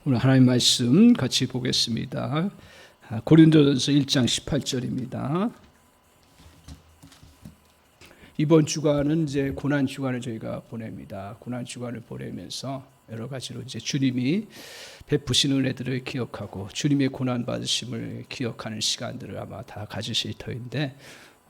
오늘 하나님 말씀 같이 보겠습니다. 고린도전서 1장 18절입니다. 이번 주간은 이제 고난 주간을 저희가 보냅니다. 고난 주간을 보내면서 여러 가지로 이제 주님이 베푸신 은혜들을 기억하고 주님의 고난 받으심을 기억하는 시간들을 아마 다 가지실 터인데,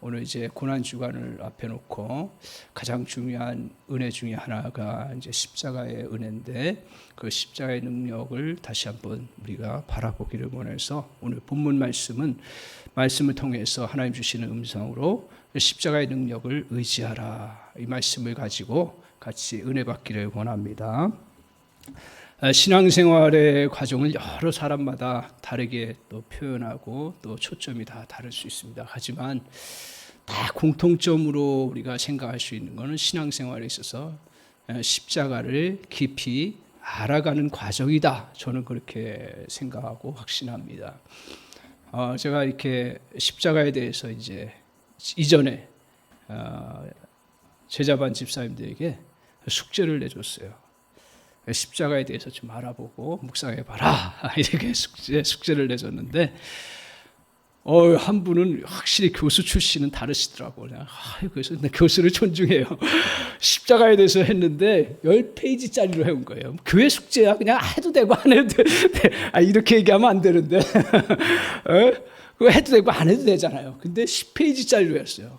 오늘 이제 고난 주간을 앞에 놓고 가장 중요한 은혜 중에 하나가 이제 십자가의 은혜인데, 그 십자가의 능력을 다시 한번 우리가 바라보기를 원해서 오늘 본문 말씀을 통해서 하나님 주시는 음성으로 십자가의 능력을 의지하라, 이 말씀을 가지고 같이 은혜 받기를 원합니다. 신앙생활의 과정을 여러 사람마다 다르게 또 표현하고 또 초점이 다 다를 수 있습니다. 하지만 다 공통점으로 우리가 생각할 수 있는 것은 신앙생활에 있어서 십자가를 깊이 알아가는 과정이다. 저는 그렇게 생각하고 확신합니다. 제가 이렇게 십자가에 대해서 이제 이전에 제자반 집사님들에게 숙제를 내줬어요. 십자가에 대해서 좀 알아보고 묵상해봐라, 이렇게 숙제를 내줬는데, 한 분은 확실히 교수 출신은 다르시더라고요. 그래서 교수를 존중해요. 십자가에 대해서 했는데 10페이지짜리로 해온 거예요. 교회 숙제야, 그냥 해도 되고 안 해도 돼. 이렇게 얘기하면 안 되는데 그거 해도 되고 안 해도 되잖아요. 근데 10페이지짜리로 했어요.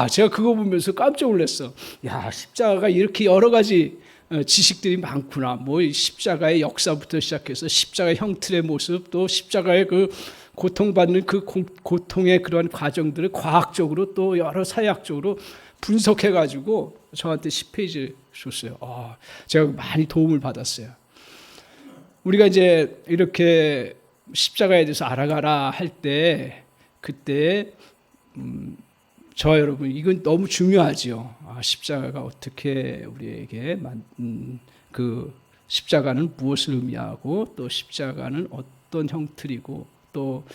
제가 그거 보면서 깜짝 놀랐어. 야, 십자가가 이렇게 여러 가지 지식들이 많구나. 십자가의 역사부터 시작해서 십자가의 형틀의 모습, 또 십자가의 그 고통받는 그 고통의 그러한 과정들을 과학적으로 또 여러 사회학적으로 분석해가지고 저한테 10페이지 줬어요. 제가 많이 도움을 받았어요. 우리가 이제 이렇게 십자가에 대해서 알아가라 할 때, 그때 저와 여러분, 이건 너무 중요하지요. 십자가가 어떻게 우리에게 그 십자가는 무엇을 의미하고, 또 십자가는 어떤 형틀이고, 또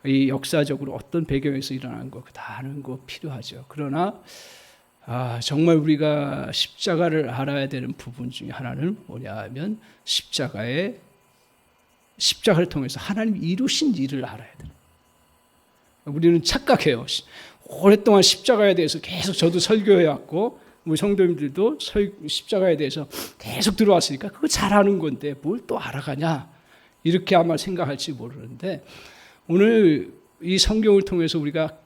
이 역사적으로 어떤 배경에서 일어난 거 다 아는 거 필요하죠. 그러나 정말 우리가 십자가를 알아야 되는 부분 중에 하나는 뭐냐 하면, 십자가를 통해서 하나님이 이루신 일을 알아야 돼요. 우리는 착각해요. 오랫동안 십자가에 대해서 계속 저도 설교해왔고, 우리 성도님들도 십자가에 대해서 계속 들어왔으니까 그거 잘하는 건데 뭘 또 알아가냐, 이렇게 아마 생각할지 모르는데, 오늘 이 성경을 통해서 우리가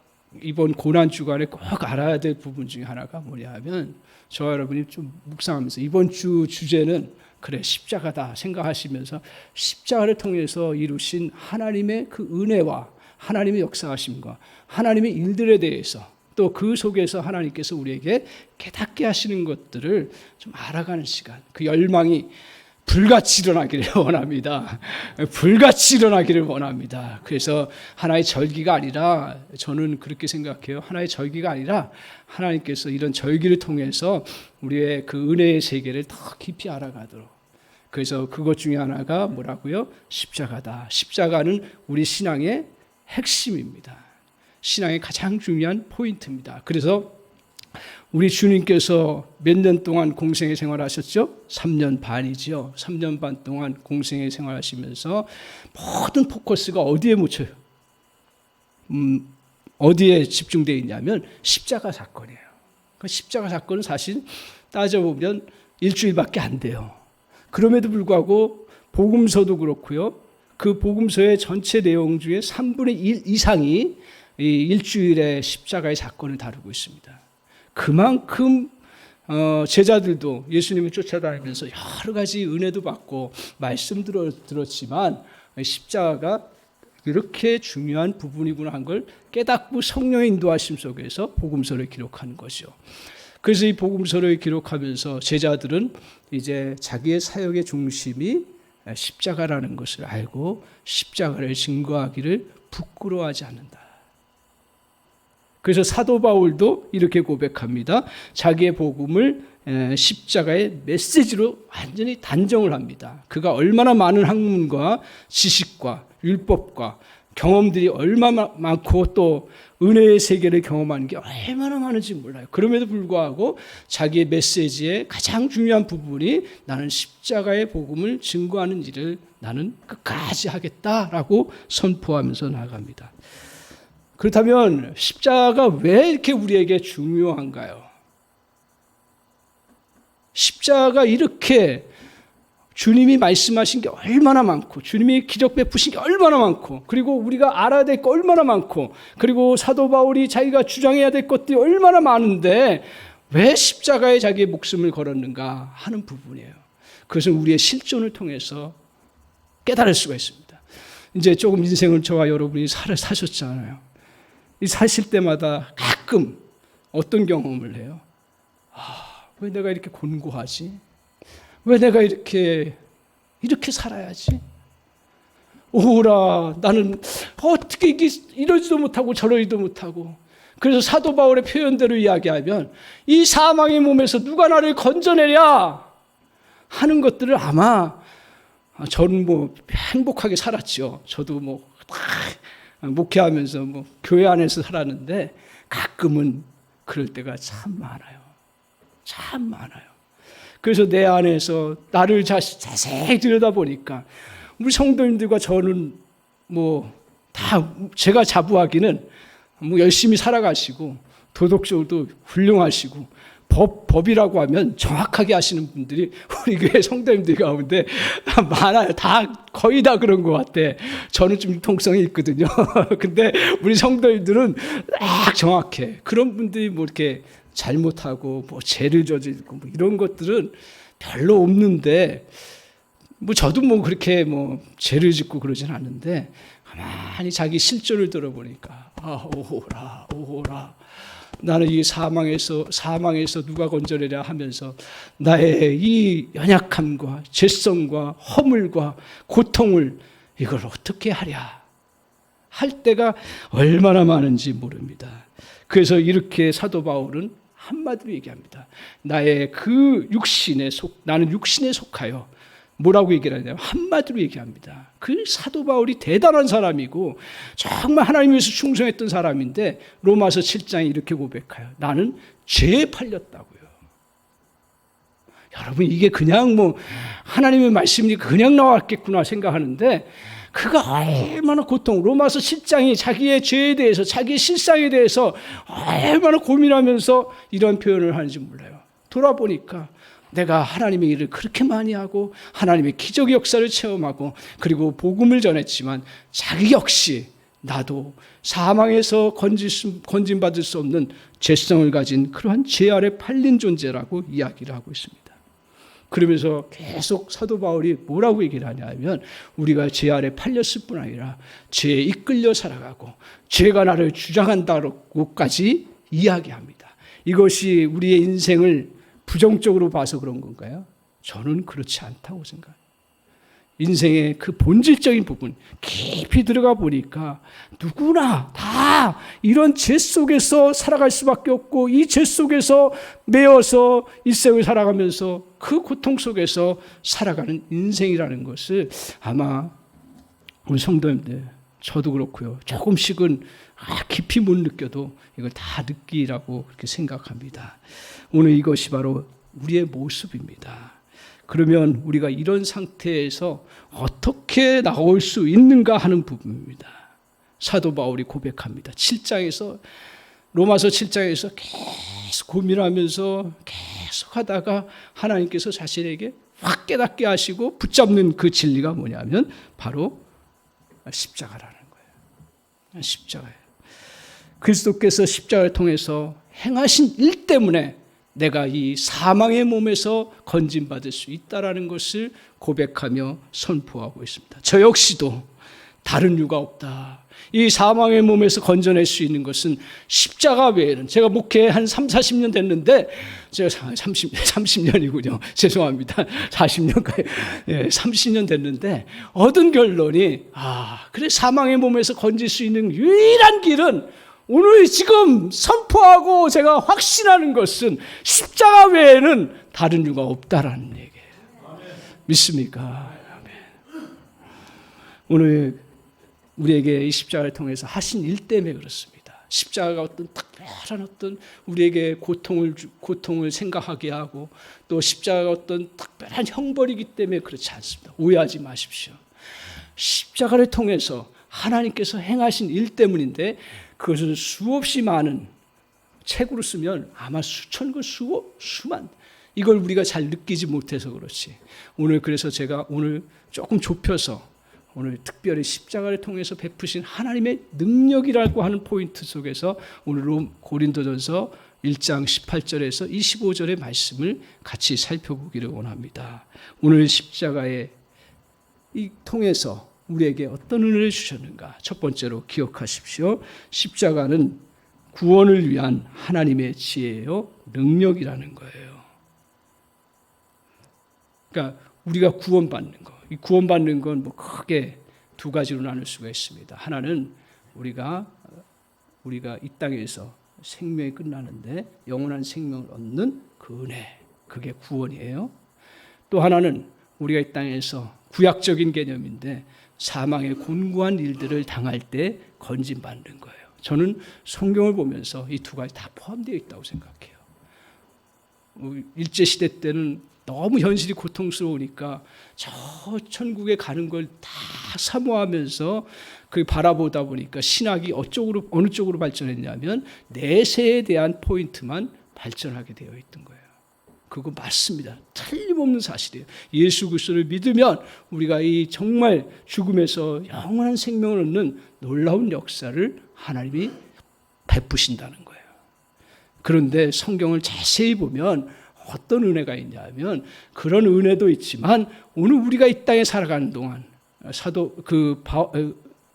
이번 고난 주간에 꼭 알아야 될 부분 중에 하나가 뭐냐 하면, 저와 여러분이 좀 묵상하면서 이번 주제는 그래, 십자가다 생각하시면서 십자가를 통해서 이루신 하나님의 그 은혜와 하나님의 역사하심과 하나님의 일들에 대해서, 또 그 속에서 하나님께서 우리에게 깨닫게 하시는 것들을 좀 알아가는 시간, 그 열망이 불같이 일어나기를 원합니다. 불같이 일어나기를 원합니다. 그래서 하나의 절기가 아니라, 저는 그렇게 생각해요. 하나의 절기가 아니라 하나님께서 이런 절기를 통해서 우리의 그 은혜의 세계를 더 깊이 알아가도록. 그래서 그것 중에 하나가 뭐라고요? 십자가다. 십자가는 우리 신앙의 핵심입니다. 신앙의 가장 중요한 포인트입니다. 그래서 우리 주님께서 몇 년 동안 공생의 생활하셨죠? 3년 반이죠. 3년 반 동안 공생의 생활하시면서 모든 포커스가 어디에 묻혀요? 어디에 집중되어 있냐면 십자가 사건이에요. 그 십자가 사건은 사실 따져보면 일주일밖에 안 돼요. 그럼에도 불구하고 복음서도 그렇고요. 그 복음서의 전체 내용 중에 3분의 1 이상이 이 일주일의 십자가의 사건을 다루고 있습니다. 그만큼 제자들도 예수님을 쫓아다니면서 여러 가지 은혜도 받고 말씀도 들었지만, 십자가가 이렇게 중요한 부분이구나 한 걸 깨닫고 성령의 인도하심 속에서 복음서를 기록하는 것이죠. 그래서 이 복음서를 기록하면서 제자들은 이제 자기의 사역의 중심이 십자가라는 것을 알고 십자가를 증거하기를 부끄러워하지 않는다. 그래서 사도 바울도 이렇게 고백합니다. 자기의 복음을 십자가의 메시지로 완전히 단정을 합니다. 그가 얼마나 많은 학문과 지식과 율법과 경험들이 얼마나 많고 또 은혜의 세계를 경험하는 게 얼마나 많은지 몰라요. 그럼에도 불구하고 자기의 메시지의 가장 중요한 부분이 나는 십자가의 복음을 증거하는 일을 나는 끝까지 하겠다라고 선포하면서 나아갑니다. 그렇다면 십자가가 왜 이렇게 우리에게 중요한가요? 십자가가 이렇게 주님이 말씀하신 게 얼마나 많고 주님이 기적 베푸신 게 얼마나 많고 그리고 우리가 알아야 될 거 얼마나 많고 그리고 사도 바울이 자기가 주장해야 될 것들이 얼마나 많은데 왜 십자가에 자기의 목숨을 걸었는가 하는 부분이에요. 그것은 우리의 실존을 통해서 깨달을 수가 있습니다. 이제 조금 인생을 저와 여러분이 사셨잖아요. 이 사실 때마다 가끔 어떤 경험을 해요? 왜 내가 이렇게 곤고하지? 왜 내가 이렇게 살아야지? 오라, 나는 어떻게 이러지도 못하고 저러지도 못하고. 그래서 사도 바울의 표현대로 이야기하면 이 사망의 몸에서 누가 나를 건져내랴 하는 것들을 아마 저는 행복하게 살았죠. 저도 목회하면서 교회 안에서 살았는데 가끔은 그럴 때가 참 많아요. 참 많아요. 그래서 내 안에서 나를 자세히 들여다보니까 우리 성도님들과 저는 다 제가 자부하기는 열심히 살아가시고 도덕적으로도 훌륭하시고 법이라고 하면 정확하게 하시는 분들이 우리 교회 성도님들 가운데 많아요. 거의 다 그런 것 같아. 저는 좀 통성이 있거든요. 근데 우리 성도님들은 딱 정확해. 그런 분들이 이렇게 잘못하고 죄를 저지르고 이런 것들은 별로 없는데 저도 그렇게 죄를 짓고 그러진 않는데 가만히 자기 실존을 들어보니까 오호라 나는 이 사망에서 누가 건져내랴 하면서 나의 이 연약함과 죄성과 허물과 고통을 이걸 어떻게 하랴 할 때가 얼마나 많은지 모릅니다. 그래서 이렇게 사도 바울은 한마디로 얘기합니다. 나는 육신에 속하여 뭐라고 얘기를 하냐면 한마디로 얘기합니다. 그 사도 바울이 대단한 사람이고 정말 하나님 위해서 충성했던 사람인데 로마서 7장에 이렇게 고백해요. 나는 죄에 팔렸다고요. 여러분 이게 그냥 하나님의 말씀이니까 그냥 나왔겠구나 생각하는데 그가 얼마나 로마서 7장이 자기의 죄에 대해서 자기의 실상에 대해서 얼마나 고민하면서 이런 표현을 하는지 몰라요. 돌아보니까 내가 하나님의 일을 그렇게 많이 하고 하나님의 기적의 역사를 체험하고 그리고 복음을 전했지만 자기 역시 나도 사망에서 건진받을 수 없는 죄성을 가진 그러한 죄 아래 팔린 존재라고 이야기를 하고 있습니다. 그러면서 계속 사도 바울이 뭐라고 얘기를 하냐면 우리가 죄 아래 팔렸을 뿐 아니라 죄에 이끌려 살아가고 죄가 나를 주장한다고까지 이야기합니다. 이것이 우리의 인생을 부정적으로 봐서 그런 건가요? 저는 그렇지 않다고 생각해요. 인생의 그 본질적인 부분 깊이 들어가 보니까 누구나 다 이런 죄 속에서 살아갈 수밖에 없고 이 죄 속에서 매여서 일생을 살아가면서 그 고통 속에서 살아가는 인생이라는 것을 아마 우리 성도님들 저도 그렇고요. 조금씩은 깊이 못 느껴도 이걸 다 느끼라고 그렇게 생각합니다. 오늘 이것이 바로 우리의 모습입니다. 그러면 우리가 이런 상태에서 어떻게 나올 수 있는가 하는 부분입니다. 사도 바울이 고백합니다. 7장에서 로마서 7장에서 계속 고민하면서 계속 하다가 하나님께서 자신에게 확 깨닫게 하시고 붙잡는 그 진리가 뭐냐면 바로 십자가라는 거예요. 십자가예요. 그리스도께서 십자가를 통해서 행하신 일 때문에 내가 이 사망의 몸에서 건진받을 수 있다라는 것을 고백하며 선포하고 있습니다. 저 역시도 다른 이유가 없다. 이 사망의 몸에서 건져낼 수 있는 것은 십자가 외에는 제가 목회 한 30-40년 됐는데 제가 30년이군요. 죄송합니다. 40년까지 30년 됐는데 얻은 결론이 그래 사망의 몸에서 건질 수 있는 유일한 길은 오늘 지금 선포하고 제가 확신하는 것은 십자가 외에는 다른 이유가 없다라는 얘기예요. 믿습니까? 오늘 우리에게 이 십자가를 통해서 하신 일 때문에 그렇습니다. 십자가가 어떤 특별한 어떤 우리에게 고통을 생각하게 하고 또 십자가가 어떤 특별한 형벌이기 때문에 그렇지 않습니다. 오해하지 마십시오. 십자가를 통해서 하나님께서 행하신 일 때문인데 그것은 수없이 많은 책으로 쓰면 아마 수천 권, 수만 이걸 우리가 잘 느끼지 못해서 그렇지. 오늘 그래서 제가 오늘 조금 좁혀서 오늘 특별히 십자가를 통해서 베푸신 하나님의 능력이라고 하는 포인트 속에서 오늘 고린도전서 1장 18절에서 25절의 말씀을 같이 살펴보기를 원합니다. 오늘 십자가에 통해서 우리에게 어떤 은혜를 주셨는가? 첫 번째로 기억하십시오. 십자가는 구원을 위한 하나님의 지혜요, 능력이라는 거예요. 그러니까 우리가 구원받는 거. 이 구원받는 건 뭐 크게 두 가지로 나눌 수가 있습니다. 하나는 우리가 이 땅에서 생명이 끝나는데 영원한 생명을 얻는 그 은혜, 그게 구원이에요. 또 하나는 우리가 이 땅에서 구약적인 개념인데 사망의 곤고한 일들을 당할 때 건짐받는 거예요. 저는 성경을 보면서 이 두 가지 다 포함되어 있다고 생각해요. 일제시대 때는 너무 현실이 고통스러우니까 저 천국에 가는 걸 다 사모하면서 그 바라보다 보니까 신학이 어느 쪽으로 발전했냐면 내세에 대한 포인트만 발전하게 되어 있던 거예요. 그거 맞습니다. 틀림없는 사실이에요. 예수 그리스도를 믿으면 우리가 이 정말 죽음에서 영원한 생명을 얻는 놀라운 역사를 하나님이 베푸신다는 거예요. 그런데 성경을 자세히 보면 어떤 은혜가 있냐면 그런 은혜도 있지만 오늘 우리가 이 땅에 살아가는 동안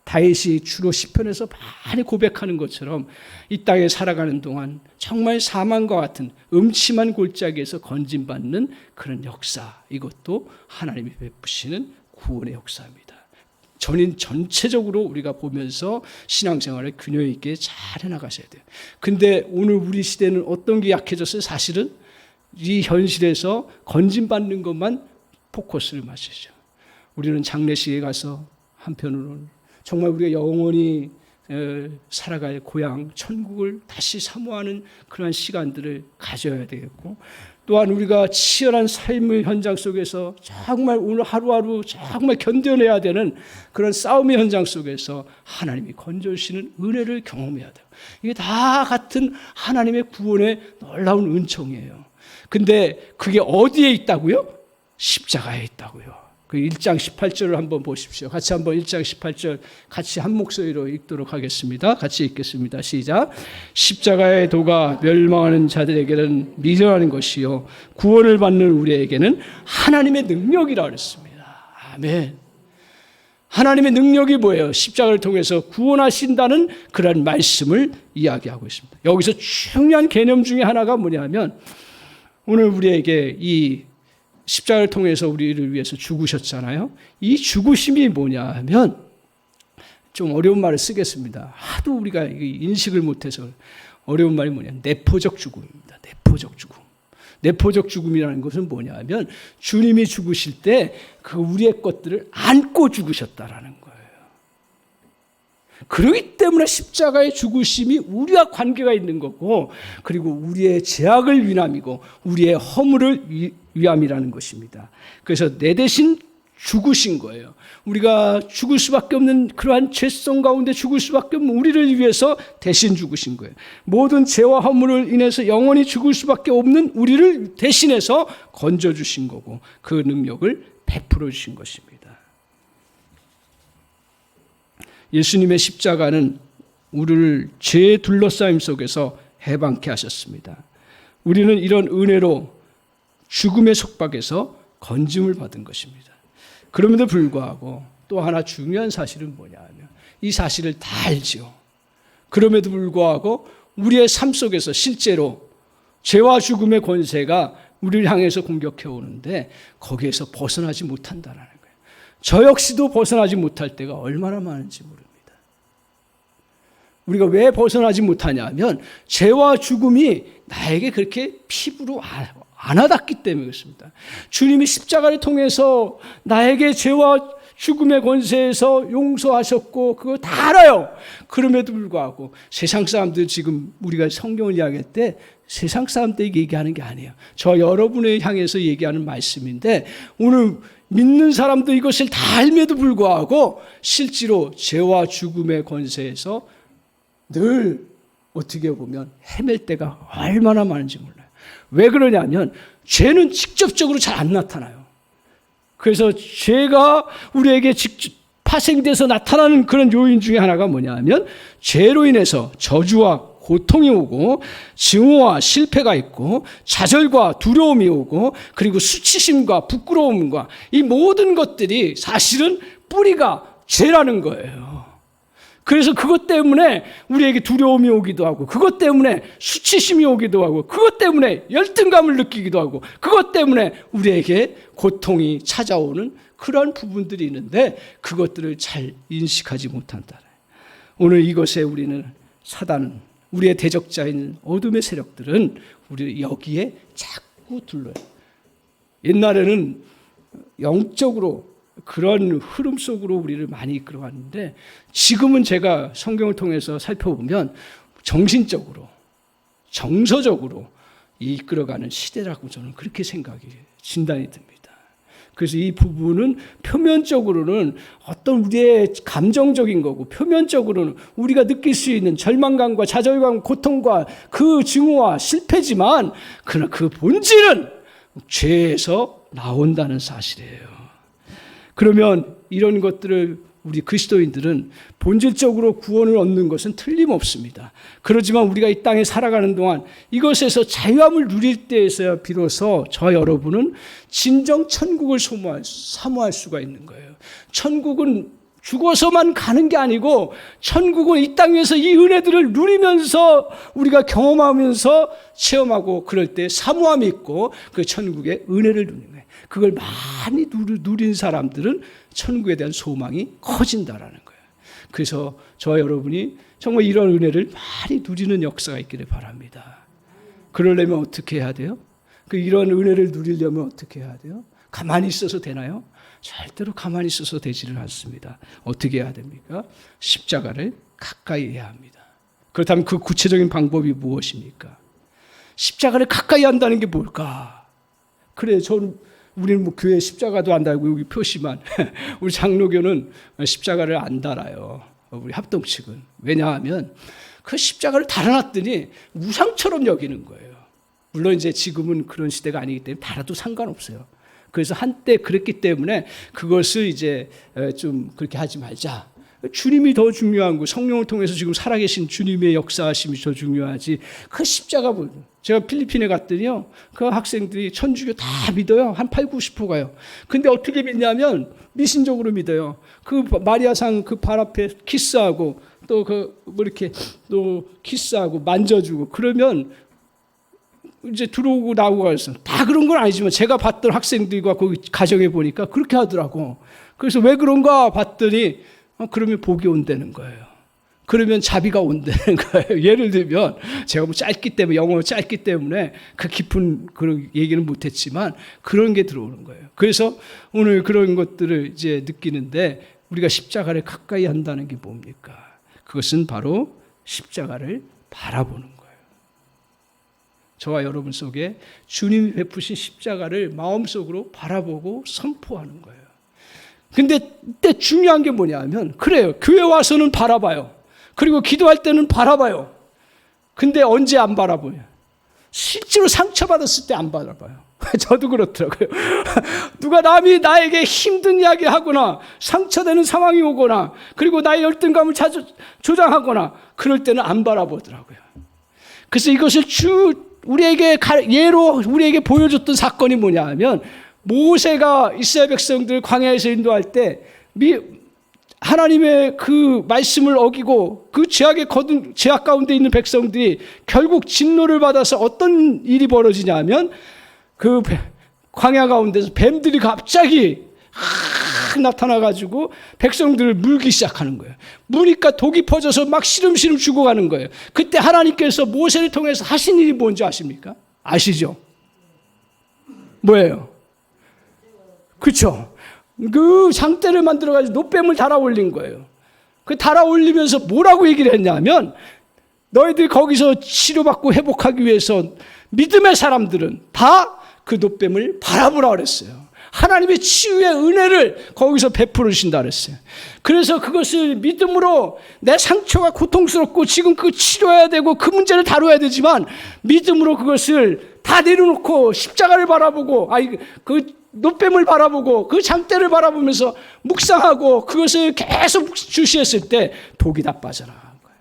다윗이 주로 시편에서 많이 고백하는 것처럼 이 땅에 살아가는 동안 정말 사망과 같은 음침한 골짜기에서 건짐받는 그런 역사, 이것도 하나님이 베푸시는 구원의 역사입니다. 전체적으로 우리가 보면서 신앙생활을 균형 있게 잘 해나가셔야 돼요. 근데 오늘 우리 시대는 어떤 게 약해졌어요? 사실은 이 현실에서 건짐받는 것만 포커스를 맞추죠. 우리는 장례식에 가서 한편으로는 정말 우리가 영원히 살아갈 고향 천국을 다시 사모하는 그러한 시간들을 가져야 되겠고, 또한 우리가 치열한 삶의 현장 속에서 정말 오늘 하루하루 정말 견뎌내야 되는 그런 싸움의 현장 속에서 하나님이 건져주시는 은혜를 경험해야 돼요. 이게 다 같은 하나님의 구원의 놀라운 은총이에요. 근데 그게 어디에 있다고요? 십자가에 있다고요. 그 1장 18절을 한번 보십시오. 같이 한번 1장 18절 같이 한 목소리로 읽도록 하겠습니다. 같이 읽겠습니다. 시작. 십자가의 도가 멸망하는 자들에게는 미련한 것이요 구원을 받는 우리에게는 하나님의 능력이라 그랬습니다. 아멘. 하나님의 능력이 뭐예요? 십자가를 통해서 구원하신다는 그런 말씀을 이야기하고 있습니다. 여기서 중요한 개념 중에 하나가 뭐냐면 오늘 우리에게 이 십자가를 통해서 우리를 위해서 죽으셨잖아요. 이 죽으심이 뭐냐 하면 좀 어려운 말을 쓰겠습니다. 하도 우리가 인식을 못해서 어려운 말이 뭐냐, 내포적 죽음입니다. 내포적 죽음. 내포적 죽음이라는 것은 뭐냐 하면 주님이 죽으실 때 그 우리의 것들을 안고 죽으셨다라는 거예요. 그렇기 때문에 십자가의 죽으심이 우리와 관계가 있는 거고, 그리고 우리의 죄악을 위함이고 우리의 허물을 위함이라는 것입니다. 그래서 내 대신 죽으신 거예요. 우리가 죽을 수밖에 없는 그러한 죄성 가운데 죽을 수밖에 없는 우리를 위해서 대신 죽으신 거예요. 모든 죄와 허물을 인해서 영원히 죽을 수밖에 없는 우리를 대신해서 건져주신 거고 그 능력을 베풀어 주신 것입니다. 예수님의 십자가는 우리를 죄의 둘러싸임 속에서 해방케 하셨습니다. 우리는 이런 은혜로 죽음의 속박에서 건짐을 받은 것입니다. 그럼에도 불구하고 또 하나 중요한 사실은 뭐냐 하면 이 사실을 다 알죠. 그럼에도 불구하고 우리의 삶 속에서 실제로 죄와 죽음의 권세가 우리를 향해서 공격해 오는데 거기에서 벗어나지 못한다는 거예요. 저 역시도 벗어나지 못할 때가 얼마나 많은지 모릅니다. 우리가 왜 벗어나지 못하냐 하면 죄와 죽음이 나에게 그렇게 피부로 안 와닿기 때문에 그렇습니다. 주님이 십자가를 통해서 나에게 죄와 죽음의 권세에서 용서하셨고 그거 다 알아요. 그럼에도 불구하고 세상 사람들 지금 우리가 성경을 이야기할 때 세상 사람들에게 얘기하는 게 아니에요. 저 여러분을 향해서 얘기하는 말씀인데 오늘 믿는 사람도 이것을 다 알면도 불구하고 실제로 죄와 죽음의 권세에서 늘 어떻게 보면 헤맬 때가 얼마나 많은지 몰라요. 왜 그러냐면 죄는 직접적으로 잘 안 나타나요. 그래서 죄가 우리에게 직접 파생돼서 나타나는 그런 요인 중에 하나가 뭐냐 하면 죄로 인해서 저주와 고통이 오고 증오와 실패가 있고 좌절과 두려움이 오고 그리고 수치심과 부끄러움과 이 모든 것들이 사실은 뿌리가 죄라는 거예요. 그래서 그것 때문에 우리에게 두려움이 오기도 하고 그것 때문에 수치심이 오기도 하고 그것 때문에 열등감을 느끼기도 하고 그것 때문에 우리에게 고통이 찾아오는 그런 부분들이 있는데 그것들을 잘 인식하지 못한다. 오늘 이것에 우리는 사단은 우리의 대적자인 어둠의 세력들은 우리를 여기에 자꾸 둘러요. 옛날에는 영적으로 그런 흐름 속으로 우리를 많이 이끌어왔는데 지금은 제가 성경을 통해서 살펴보면 정신적으로 정서적으로 이끌어가는 시대라고 저는 그렇게 생각이 진단이 듭니다. 그래서 이 부분은 표면적으로는 어떤 우리의 감정적인 거고 표면적으로는 우리가 느낄 수 있는 절망감과 좌절감, 고통과 그 증오와 실패지만 그러나 그 본질은 죄에서 나온다는 사실이에요. 그러면 이런 것들을 우리 그리스도인들은 본질적으로 구원을 얻는 것은 틀림없습니다. 그렇지만 우리가 이 땅에 살아가는 동안 이것에서 자유함을 누릴 때에서야 비로소 저 여러분은 진정 천국을 사모할 수가 있는 거예요. 천국은 죽어서만 가는 게 아니고 천국은 이 땅에서 이 은혜들을 누리면서 우리가 경험하면서 체험하고 그럴 때 사모함이 있고 그 천국의 은혜를 누리는 거예요. 그걸 많이 누린 사람들은 천국에 대한 소망이 커진다라는 거예요. 그래서 저와 여러분이 정말 이런 은혜를 많이 누리는 역사가 있기를 바랍니다. 그러려면 어떻게 해야 돼요? 이런 은혜를 누리려면 어떻게 해야 돼요? 가만히 있어서 되나요? 절대로 가만히 있어서 되지를 않습니다. 어떻게 해야 됩니까? 십자가를 가까이 해야 합니다. 그렇다면 그 구체적인 방법이 무엇입니까? 십자가를 가까이 한다는 게 뭘까? 그래, 우리는 뭐 교회 십자가도 안 달고 여기 표시만 우리 장로교는 십자가를 안 달아요. 우리 합동 측은. 왜냐하면 그 십자가를 달아놨더니 우상처럼 여기는 거예요. 물론 이제 지금은 그런 시대가 아니기 때문에 달아도 상관없어요. 그래서 한때 그랬기 때문에 그것을 이제 좀 그렇게 하지 말자. 주님이 더 중요한 거, 성령을 통해서 지금 살아계신 주님의 역사하심이 더 중요하지. 그 십자가, 제가 필리핀에 갔더니요, 그 학생들이 천주교 다 믿어요. 한 80, 90%가요. 근데 어떻게 믿냐면, 미신적으로 믿어요. 그 마리아상 그 발 앞에 키스하고, 또 이렇게 또 키스하고 만져주고, 그러면 이제 들어오고 나오고 가서 다 그런 건 아니지만 제가 봤던 학생들과 거기 가정에 보니까 그렇게 하더라고. 그래서 왜 그런가 봤더니, 그러면 복이 온다는 거예요. 그러면 자비가 온다는 거예요. 예를 들면 제가 뭐 짧기 때문에 영어 짧기 때문에 그 깊은 그런 얘기는 못했지만 그런 게 들어오는 거예요. 그래서 오늘 그런 것들을 이제 느끼는데 우리가 십자가를 가까이 한다는 게 뭡니까? 그것은 바로 십자가를 바라보는 거예요. 저와 여러분 속에 주님이 베푸신 십자가를 마음속으로 바라보고 선포하는 거예요. 근데 이때 중요한 게 뭐냐 하면 그래요. 교회 와서는 바라봐요. 그리고 기도할 때는 바라봐요. 근데 언제 안 바라봐요? 실제로 상처받았을 때 안 바라봐요. 저도 그렇더라고요. 누가 남이 나에게 힘든 이야기 하거나 상처되는 상황이 오거나 그리고 나의 열등감을 조장하거나 그럴 때는 안 바라보더라고요. 그래서 이것을 우리에게 예로 우리에게 보여줬던 사건이 뭐냐 하면 모세가 이스라엘 백성들 광야에서 인도할 때 하나님의 그 말씀을 어기고 그 죄악 가운데 있는 백성들이 결국 진노를 받아서 어떤 일이 벌어지냐면 그 광야 가운데서 뱀들이 갑자기 나타나가지고 백성들을 물기 시작하는 거예요. 무니까 독이 퍼져서 막 시름시름 죽어가는 거예요. 그때 하나님께서 모세를 통해서 하신 일이 뭔지 아십니까? 아시죠? 뭐예요? 그렇죠. 그 장대를 만들어가지고 노뱀을 달아 올린 거예요. 그 달아 올리면서 뭐라고 얘기를 했냐면 너희들이 거기서 치료받고 회복하기 위해서 믿음의 사람들은 다 그 노뱀을 바라보라 그랬어요. 하나님의 치유의 은혜를 거기서 베풀으신다 그랬어요. 그래서 그것을 믿음으로 내 상처가 고통스럽고 지금 그 치료해야 되고 그 문제를 다뤄야 되지만 믿음으로 그것을 다 내려놓고 십자가를 바라보고 그 노뱀을 바라보고 그 장대를 바라보면서 묵상하고 그것을 계속 주시했을 때 독이 다 빠져나간 거예요.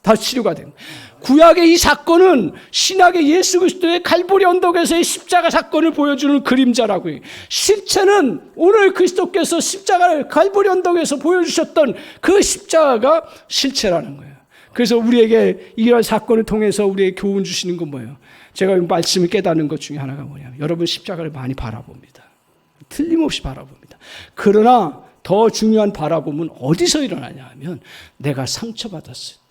다 치료가 된 거예요. 구약의 이 사건은 신약의 예수 그리스도의 갈보리 언덕에서의 십자가 사건을 보여주는 그림자라고 해요. 실체는 오늘 그리스도께서 십자가를 갈보리 언덕에서 보여주셨던 그 십자가가 실체라는 거예요. 그래서 우리에게 이런 사건을 통해서 우리에게 교훈 주시는 건 뭐예요? 제가 말씀을 깨닫는 것 중에 하나가 뭐냐면 여러분 십자가를 많이 바라봅니다. 틀림없이 바라봅니다. 그러나 더 중요한 바라봄은 어디서 일어나냐 하면 내가 상처받았을 때,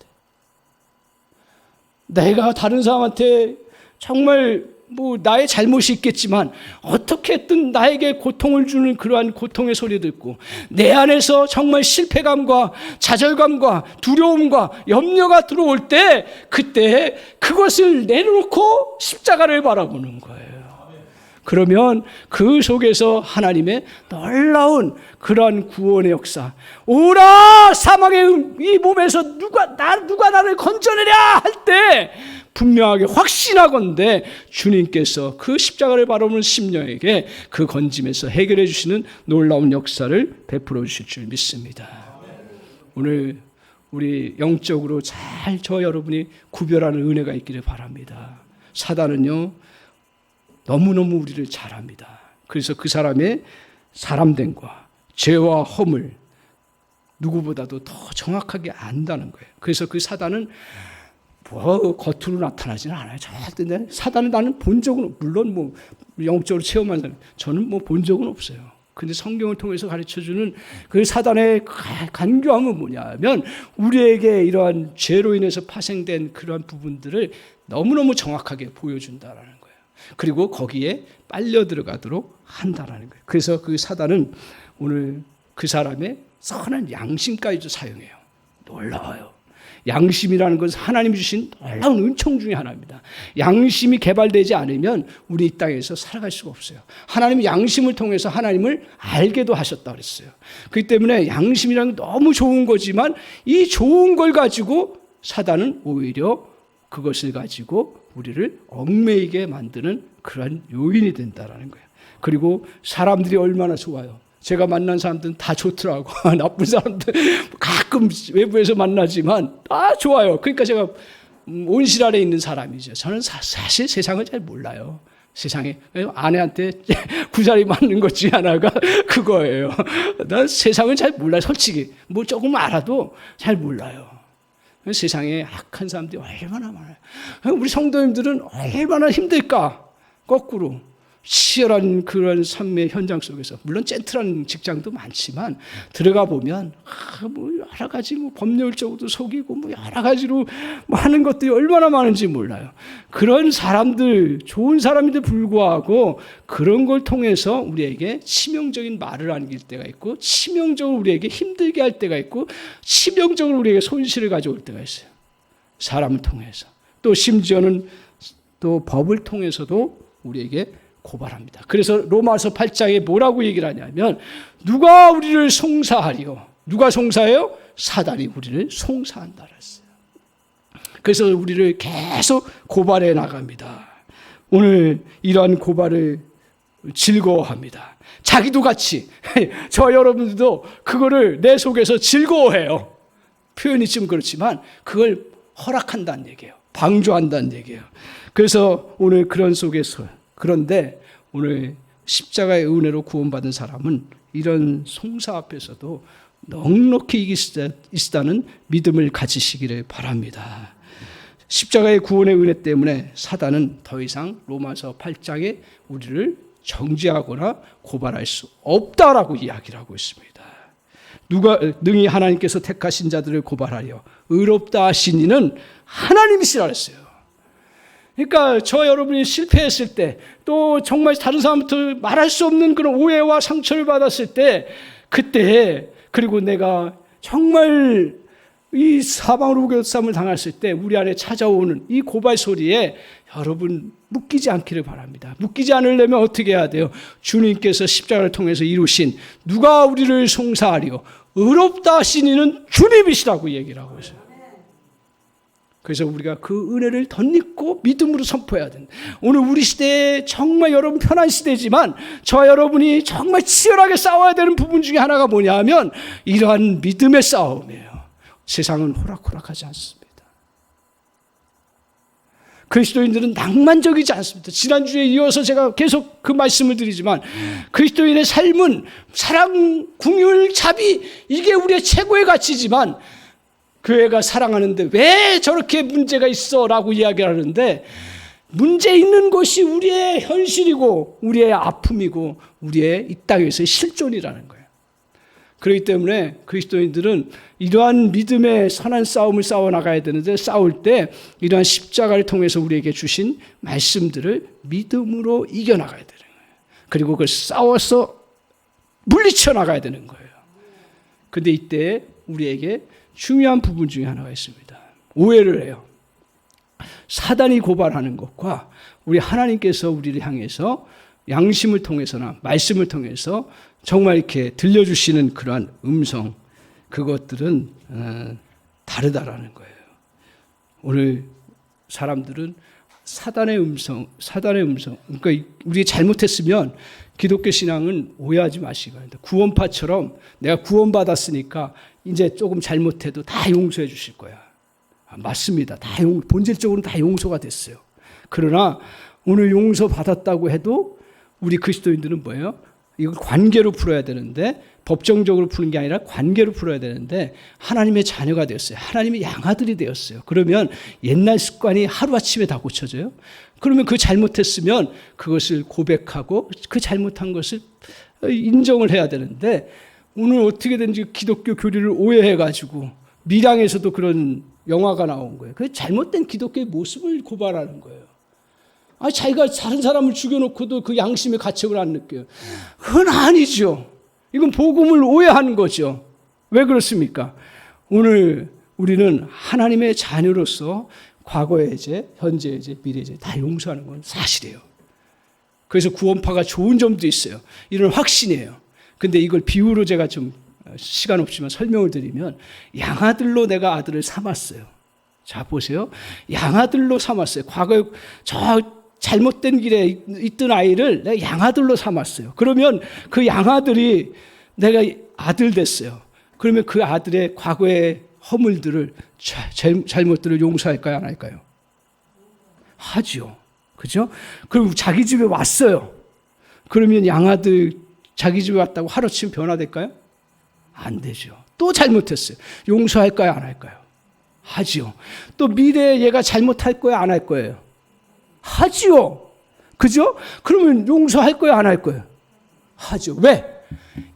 내가 다른 사람한테 정말 나의 잘못이 있겠지만 어떻게든 나에게 고통을 주는 그러한 고통의 소리 듣고 내 안에서 정말 실패감과 좌절감과 두려움과 염려가 들어올 때 그때 그것을 내려놓고 십자가를 바라보는 거예요. 그러면 그 속에서 하나님의 놀라운 그러한 구원의 역사, 오라 사망의 이 몸에서 누가 나를 건져내랴 할 때 분명하게 확신하건대 주님께서 그 십자가를 바라보는 심령에게 그 건짐에서 해결해 주시는 놀라운 역사를 베풀어 주실 줄 믿습니다. 오늘 우리 영적으로 잘 저 여러분이 구별하는 은혜가 있기를 바랍니다. 사단은요 너무너무 우리를 잘 압니다. 그래서 그 사람의 사람됨과 죄와 허물 누구보다도 더 정확하게 안다는 거예요. 그래서 그 사단은 겉으로 나타나지는 않아요. 절대. 사단은 나는 본 적은, 물론 영적으로 체험한 사람, 저는 본 적은 없어요. 근데 성경을 통해서 가르쳐주는 그 사단의 간교함은 뭐냐면 우리에게 이러한 죄로 인해서 파생된 그러한 부분들을 너무너무 정확하게 보여준다라는 거예요. 그리고 거기에 빨려 들어가도록 한다라는 거예요. 그래서 그 사단은 오늘 그 사람의 선한 양심까지도 사용해요. 놀라워요. 양심이라는 것은 하나님이 주신 놀라운 은총 중에 하나입니다. 양심이 개발되지 않으면 우리 이 땅에서 살아갈 수가 없어요. 하나님이 양심을 통해서 하나님을 알게도 하셨다 그랬어요. 그렇기 때문에 양심이라는 건 너무 좋은 거지만 이 좋은 걸 가지고 사단은 오히려 그것을 가지고 우리를 얽매이게 만드는 그런 요인이 된다는 거예요. 그리고 사람들이 얼마나 좋아요. 제가 만난 사람들은 다 좋더라고. 나쁜 사람들 가끔 외부에서 만나지만 다 좋아요. 그러니까 제가 온실 아래 있는 사람이죠. 저는 사실 세상을 잘 몰라요. 세상에 아내한테 구자리 맞는 것 중에 하나가 그거예요. 난 세상을 잘 몰라요. 솔직히 조금 알아도 잘 몰라요. 세상에 악한 사람들이 얼마나 많아요. 우리 성도님들은 얼마나 힘들까? 거꾸로 치열한 그런 삶의 현장 속에서 물론 젠틀한 직장도 많지만 들어가 보면 여러 가지 법률적으로도 속이고 여러 가지로 하는 것들이 얼마나 많은지 몰라요. 그런 사람들, 좋은 사람인데 불구하고 그런 걸 통해서 우리에게 치명적인 말을 안길 때가 있고 치명적으로 우리에게 힘들게 할 때가 있고 치명적으로 우리에게 손실을 가져올 때가 있어요. 사람을 통해서. 또 심지어는 또 법을 통해서도 우리에게 고발합니다. 그래서 로마서 8장에 뭐라고 얘기를 하냐면 누가 우리를 송사하리요? 누가 송사해요? 사단이 우리를 송사한다 그랬어요. 그래서 우리를 계속 고발해 나갑니다. 오늘 이러한 고발을 즐거워합니다. 자기도 같이 저 여러분들도 그거를 내 속에서 즐거워해요. 표현이 좀 그렇지만 그걸 허락한다는 얘기예요. 방조한다는 얘기예요. 그래서 오늘 그런 속에서 그런데 오늘 십자가의 은혜로 구원받은 사람은 이런 송사 앞에서도 넉넉히 이길 수 있다는 믿음을 가지시기를 바랍니다. 십자가의 구원의 은혜 때문에 사단은 더 이상 로마서 8장에 우리를 정죄하거나 고발할 수 없다라고 이야기를 하고 있습니다. 누가 능히 하나님께서 택하신 자들을 고발하려 의롭다 하신 이는 하나님이시라 했어요. 그러니까 저 여러분이 실패했을 때, 또 정말 다른 사람부터 말할 수 없는 그런 오해와 상처를 받았을 때, 그때, 그리고 내가 정말 이 사방으로 우겨쌈을 당했을 때 우리 안에 찾아오는 이 고발 소리에 여러분 묶이지 않기를 바랍니다. 묶이지 않으려면 어떻게 해야 돼요? 주님께서 십자가를 통해서 이루신 누가 우리를 송사하리요? 의롭다 하신 이는 주님이시라고 얘기를 하고 있어요. 그래서 우리가 그 은혜를 덧입고 믿음으로 선포해야 된다. 오늘 우리 시대에 정말 여러분 편한 시대지만 저와 여러분이 정말 치열하게 싸워야 되는 부분 중에 하나가 뭐냐 하면 이러한 믿음의 싸움이에요. 세상은 호락호락하지 않습니다. 그리스도인들은 낭만적이지 않습니다. 지난주에 이어서 제가 계속 그 말씀을 드리지만 그리스도인의 삶은 사랑, 긍휼, 자비, 이게 우리의 최고의 가치지만 교회가 사랑하는데 왜 저렇게 문제가 있어? 라고 이야기를 하는데 문제 있는 것이 우리의 현실이고 우리의 아픔이고 우리의 이 땅에서의 실존이라는 거예요. 그렇기 때문에 그리스도인들은 이러한 믿음의 선한 싸움을 싸워나가야 되는데 싸울 때 이러한 십자가를 통해서 우리에게 주신 말씀들을 믿음으로 이겨나가야 되는 거예요. 그리고 그걸 싸워서 물리쳐 나가야 되는 거예요. 근데 이때 우리에게 중요한 부분 중에 하나가 있습니다. 오해를 해요. 사단이 고발하는 것과 우리 하나님께서 우리를 향해서 양심을 통해서나 말씀을 통해서 정말 이렇게 들려주시는 그러한 음성, 그것들은 다르다라는 거예요. 오늘 사람들은 사단의 음성, 그러니까 우리 잘못했으면 기독교 신앙은 오해하지 마시고 구원파처럼 내가 구원받았으니까 이제 조금 잘못해도 다 용서해 주실 거야. 맞습니다. 본질적으로는 다 용서가 됐어요. 그러나 오늘 용서받았다고 해도 우리 그리스도인들은 뭐예요? 이걸 관계로 풀어야 되는데 법정적으로 푸는 게 아니라 관계로 풀어야 되는데 하나님의 자녀가 되었어요. 하나님의 양아들이 되었어요. 그러면 옛날 습관이 하루아침에 다 고쳐져요. 그러면 그 잘못했으면 그것을 고백하고 그 잘못한 것을 인정을 해야 되는데 오늘 어떻게 된지 기독교 교리를 오해해가지고 밀양에서도 그런 영화가 나온 거예요. 그 잘못된 기독교의 모습을 고발하는 거예요. 자기가 다른 사람을 죽여놓고도 그 양심의 가책을 안 느껴요. 그건 아니죠. 이건 복음을 오해하는 거죠. 왜 그렇습니까? 오늘 우리는 하나님의 자녀로서 과거의 죄, 현재의 죄, 미래의 죄 다 용서하는 건 사실이에요. 그래서 구원파가 좋은 점도 있어요. 이런 확신이에요. 근데 이걸 비유로 제가 좀 시간 없지만 설명을 드리면 양아들로 내가 아들을 삼았어요. 자 보세요. 양아들로 삼았어요. 과거에 저 잘못된 길에 있던 아이를 내가 양아들로 삼았어요. 그러면 그 양아들이 내가 아들 됐어요. 그러면 그 아들의 과거의 허물들을 잘못들을 용서할까요? 안 할까요? 하죠. 그죠? 그리고 자기 집에 왔어요. 그러면 양아들 자기 집에 왔다고 하루치면 변화될까요? 안 되죠. 또 잘못했어요. 용서할까요? 안 할까요? 하지요. 또 미래에 얘가 잘못할 거예요? 안 할 거예요? 하지요. 그죠? 그러면 용서할 거예요? 안 할 거예요? 하죠. 왜?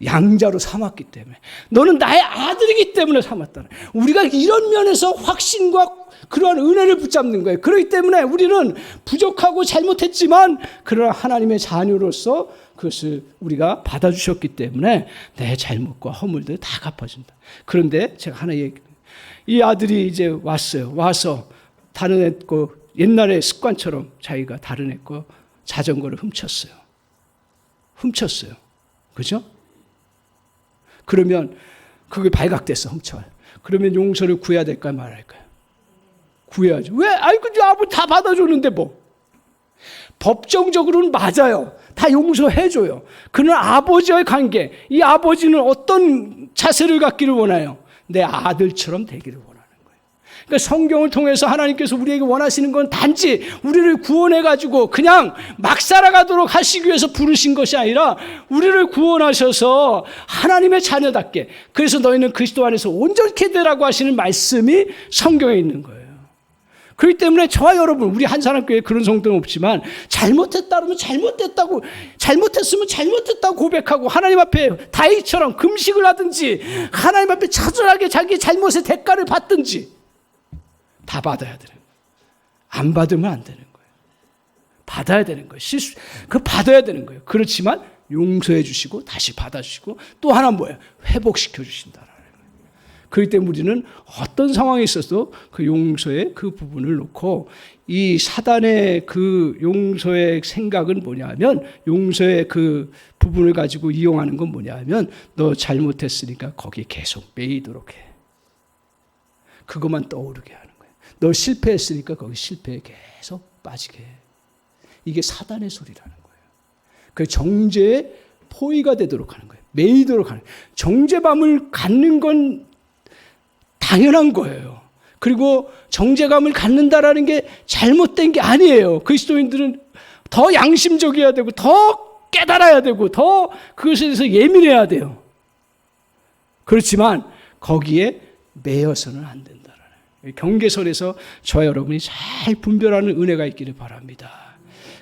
양자로 삼았기 때문에. 너는 나의 아들이기 때문에 삼았다. 우리가 이런 면에서 확신과 그러한 은혜를 붙잡는 거예요. 그렇기 때문에 우리는 부족하고 잘못했지만 그러나 하나님의 자녀로서 그것을 우리가 받아주셨기 때문에 내 잘못과 허물들 다 갚아준다. 그런데 제가 하나 얘기해요. 이 아들이 이제 왔어요. 와서 다른 애 거 옛날의 습관처럼 자기가 다른 애 거 자전거를 훔쳤어요. 그죠? 그러면 그게 발각됐어. 훔쳐요. 그러면 용서를 구해야 될까요? 말할까요? 구해야죠. 왜? 아이고, 아버지 다 받아줬는데 뭐. 법정적으로는 맞아요. 다 용서해줘요. 그러나 아버지와의 관계, 이 아버지는 어떤 자세를 갖기를 원해요? 내 아들처럼 되기를 원하는 거예요. 그러니까 성경을 통해서 하나님께서 우리에게 원하시는 건 단지 우리를 구원해가지고 그냥 막 살아가도록 하시기 위해서 부르신 것이 아니라 우리를 구원하셔서 하나님의 자녀답게, 그래서 너희는 그리스도 안에서 온전케 되라고 하시는 말씀이 성경에 있는 거예요. 그렇기 때문에 저와 여러분, 우리 한사람교회에 그런 성도는 없지만 잘못했다 그러면 잘못했으면 잘못했다고 고백하고 하나님 앞에 다윗처럼 금식을 하든지 하나님 앞에 처절하게 자기 잘못의 대가를 받든지 다 받아야 되는 거예요. 안 받으면 안 되는 거예요. 받아야 되는 거예요. 받아야 되는 거예요. 그렇지만 용서해 주시고 다시 받아주시고 또 하나 뭐예요? 회복시켜 주신다라는 거예요. 그렇기 때문에 우리는 어떤 상황에 있어도 그 용서의 그 부분을 놓고 이 사단의 그 용서의 생각은 뭐냐면 용서의 그 부분을 가지고 이용하는 건 뭐냐면 너 잘못했으니까 거기 계속 매이도록 해. 그것만 떠오르게 하는 거예요. 너 실패했으니까 거기 실패에 계속 빠지게 해. 이게 사단의 소리라는 거예요. 그 정죄의 포위가 되도록 하는 거예요. 매이도록 하는 거예요. 정죄감을 갖는 건 당연한 거예요. 그리고 정죄감을 갖는다라는 게 잘못된 게 아니에요. 그리스도인들은 더 양심적이어야 되고 더 깨달아야 되고 더 그것에 대해서 예민해야 돼요. 그렇지만 거기에 매여서는 안 된다라는 경계선에서 저와 여러분이 잘 분별하는 은혜가 있기를 바랍니다.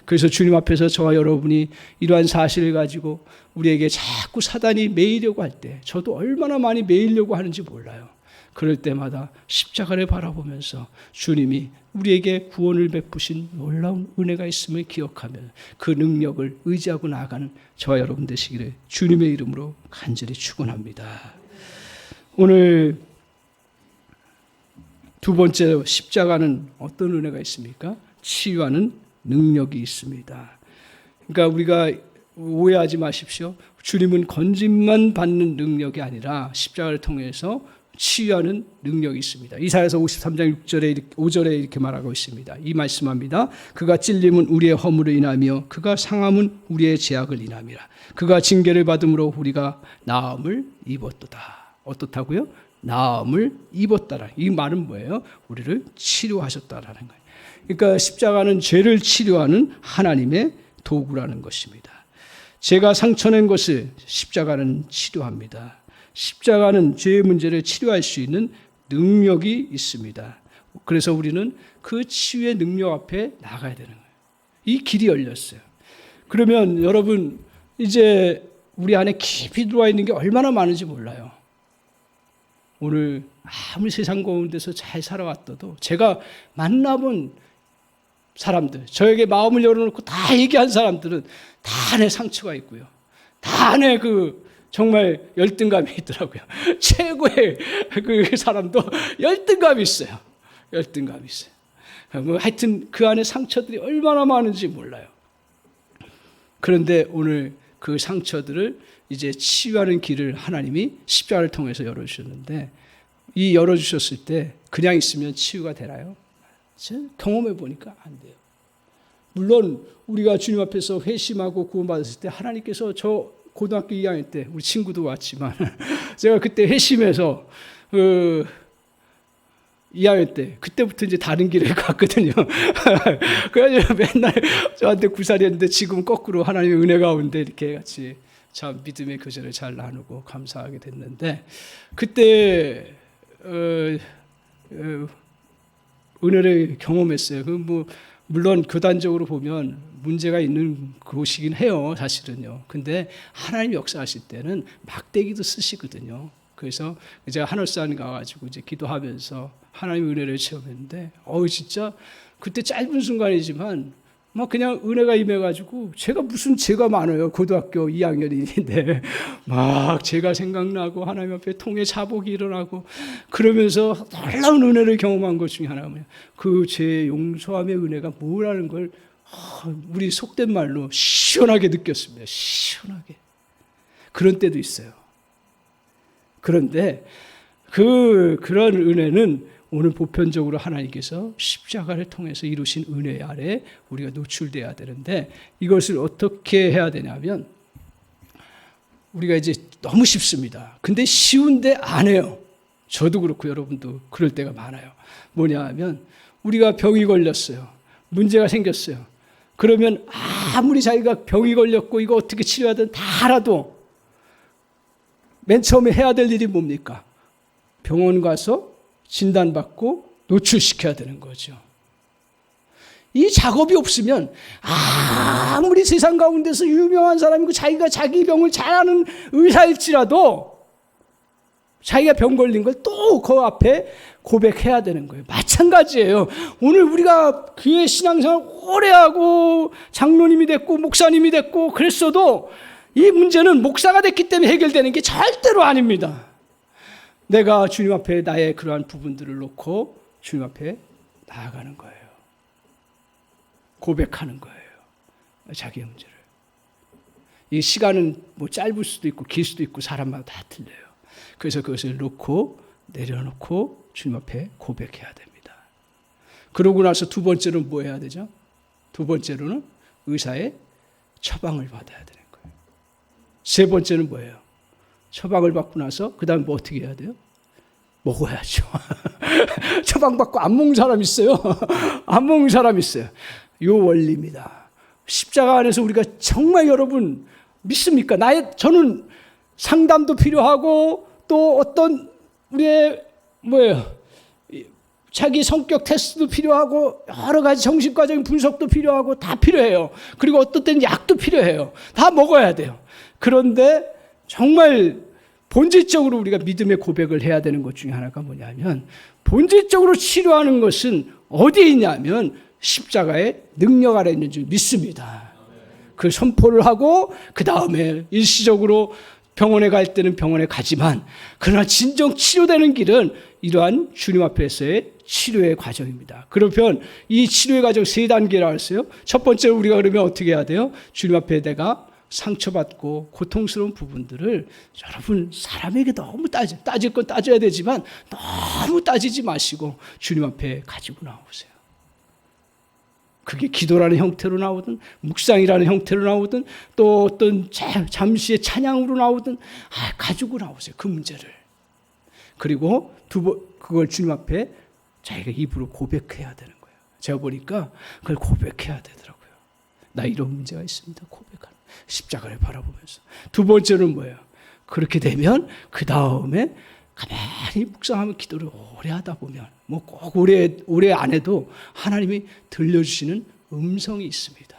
그래서 주님 앞에서 저와 여러분이 이러한 사실을 가지고 우리에게 자꾸 사단이 매이려고 할 때 저도 얼마나 많이 매이려고 하는지 몰라요. 그럴 때마다 십자가를 바라보면서 주님이 우리에게 구원을 베푸신 놀라운 은혜가 있음을 기억하며 그 능력을 의지하고 나아가는 저와 여러분 되시기를 주님의 이름으로 간절히 축원합니다. 오늘 두 번째 십자가는 어떤 은혜가 있습니까? 치유하는 능력이 있습니다. 그러니까 우리가 오해하지 마십시오. 주님은 건짐만 받는 능력이 아니라 십자가를 통해서 치유하는 능력이 있습니다. 이사야서 53장 5절에 이렇게 말하고 있습니다. 이 말씀합니다. 그가 찔림은 우리의 허물을 인하며 그가 상함은 우리의 죄악을 인함이라. 그가 징계를 받음으로 우리가 나음을 입었도다. 어떻다고요? 나음을 입었다라. 이 말은 뭐예요? 우리를 치료하셨다라는 거예요. 그러니까 십자가는 죄를 치료하는 하나님의 도구라는 것입니다. 제가 상처낸 것을 십자가는 치료합니다. 십자가는 죄의 문제를 치료할 수 있는 능력이 있습니다. 그래서 우리는 그 치유의 능력 앞에 나가야 되는 거예요. 이 길이 열렸어요. 그러면 여러분 이제 우리 안에 깊이 들어와 있는 게 얼마나 많은지 몰라요. 오늘 아무리 세상 가운데서 잘 살아왔어도 제가 만나본 사람들, 저에게 마음을 열어놓고 다 얘기한 사람들은 다 안에 상처가 있고요. 다 안에 정말 열등감이 있더라고요. 최고의 그 사람도 열등감이 있어요. 열등감이 있어요. 하여튼 그 안에 상처들이 얼마나 많은지 몰라요. 그런데 오늘 그 상처들을 이제 치유하는 길을 하나님이 십자가를 통해서 열어주셨는데 이 열어주셨을 때 그냥 있으면 치유가 되나요? 경험해 보니까 안 돼요. 물론 우리가 주님 앞에서 회심하고 구원받았을 때 하나님께서 저 고등학교 2학년 때 우리 친구도 왔지만 제가 그때 회심해서 2학년 때 그때부터 이제 다른 길을 갔거든요. 그래서 맨날 저한테 구살이었는데 지금 거꾸로 하나님의 은혜 가운데 이렇게 같이 참 믿음의 교제를 잘 나누고 감사하게 됐는데 그때 은혜를 경험했어요. 물론 교단적으로 보면 문제가 있는 곳이긴 해요, 사실은요. 근데 하나님 역사하실 때는 막대기도 쓰시거든요. 그래서 제가 한월산 가가지고 이제 기도하면서 하나님의 은혜를 체험했는데, 진짜 그때 짧은 순간이지만 막 그냥 은혜가 임해가지고 제가 무슨 죄가 많아요. 고등학교 2학년인데 막 죄가 생각나고 하나님 앞에 통해 자복이 일어나고 그러면서 놀라운 은혜를 경험한 것 중에 하나가 그 죄 용서함의 은혜가 뭐라는 걸 우리 속된 말로 시원하게 느꼈습니다. 시원하게. 그런 때도 있어요. 그런데 그런 은혜는 오늘 보편적으로 하나님께서 십자가를 통해서 이루신 은혜 아래 우리가 노출돼야 되는데 이것을 어떻게 해야 되냐면 우리가 이제 너무 쉽습니다. 근데 쉬운데 안 해요. 저도 그렇고 여러분도 그럴 때가 많아요. 뭐냐 하면 우리가 병이 걸렸어요. 문제가 생겼어요. 그러면 아무리 자기가 병이 걸렸고 이거 어떻게 치료하든 다 알아도 맨 처음에 해야 될 일이 뭡니까? 병원 가서 진단받고 노출시켜야 되는 거죠. 이 작업이 없으면 아무리 세상 가운데서 유명한 사람이고 자기가 자기 병을 잘 아는 의사일지라도 자기가 병 걸린 걸 또 그 앞에 고백해야 되는 거예요. 마찬가지예요. 오늘 우리가 교회 신앙생활 오래 하고 장로님이 됐고 목사님이 됐고 그랬어도 이 문제는 목사가 됐기 때문에 해결되는 게 절대로 아닙니다. 내가 주님 앞에 나의 그러한 부분들을 놓고 주님 앞에 나아가는 거예요. 고백하는 거예요. 자기의 문제를. 이 시간은 뭐 짧을 수도 있고 길 수도 있고 사람마다 다 틀려요. 그래서 그것을 놓고 내려놓고 주님 앞에 고백해야 됩니다. 그러고 나서 두 번째로는 뭐 해야 되죠? 두 번째로는 의사의 처방을 받아야 되는 거예요. 세 번째는 뭐예요? 처방을 받고 나서 그 다음에 뭐 어떻게 해야 돼요? 먹어야죠. 처방받고 안 먹는 사람 있어요. 안 먹는 사람 있어요. 이 원리입니다. 십자가 안에서 우리가 정말 여러분 믿습니까? 저는 상담도 필요하고 또 어떤 우리의 자기 성격 테스트도 필요하고 여러 가지 정신과적인 분석도 필요하고 다 필요해요. 그리고 어떤 때는 약도 필요해요. 다 먹어야 돼요. 그런데 정말 본질적으로 우리가 믿음의 고백을 해야 되는 것 중에 하나가 뭐냐면 본질적으로 치료하는 것은 어디에 있냐면 십자가의 능력 아래 있는 줄 믿습니다. 그 선포를 하고 그 다음에 일시적으로 병원에 갈 때는 병원에 가지만 그러나 진정 치료되는 길은 이러한 주님 앞에서의 치료의 과정입니다. 그러면 이 치료의 과정 세 단계라고 했어요. 첫 번째로 우리가 그러면 어떻게 해야 돼요? 주님 앞에 내가 상처받고 고통스러운 부분들을 여러분 사람에게 너무 따질 건 따져야 되지만 너무 따지지 마시고 주님 앞에 가지고 나오세요. 그게 기도라는 형태로 나오든 묵상이라는 형태로 나오든 또 어떤 잠시의 찬양으로 나오든 가지고 나오세요. 그 문제를. 그리고 그걸 주님 앞에 자기가 입으로 고백해야 되는 거예요. 제가 보니까 그걸 고백해야 되더라고요. 나 이런 문제가 있습니다. 고백하는. 십자가를 바라보면서. 두 번째는 뭐예요? 그렇게 되면 그 다음에 가만히 묵상하면 기도를 오래 하다 보면 뭐 꼭 오래 안 해도 하나님이 들려주시는 음성이 있습니다.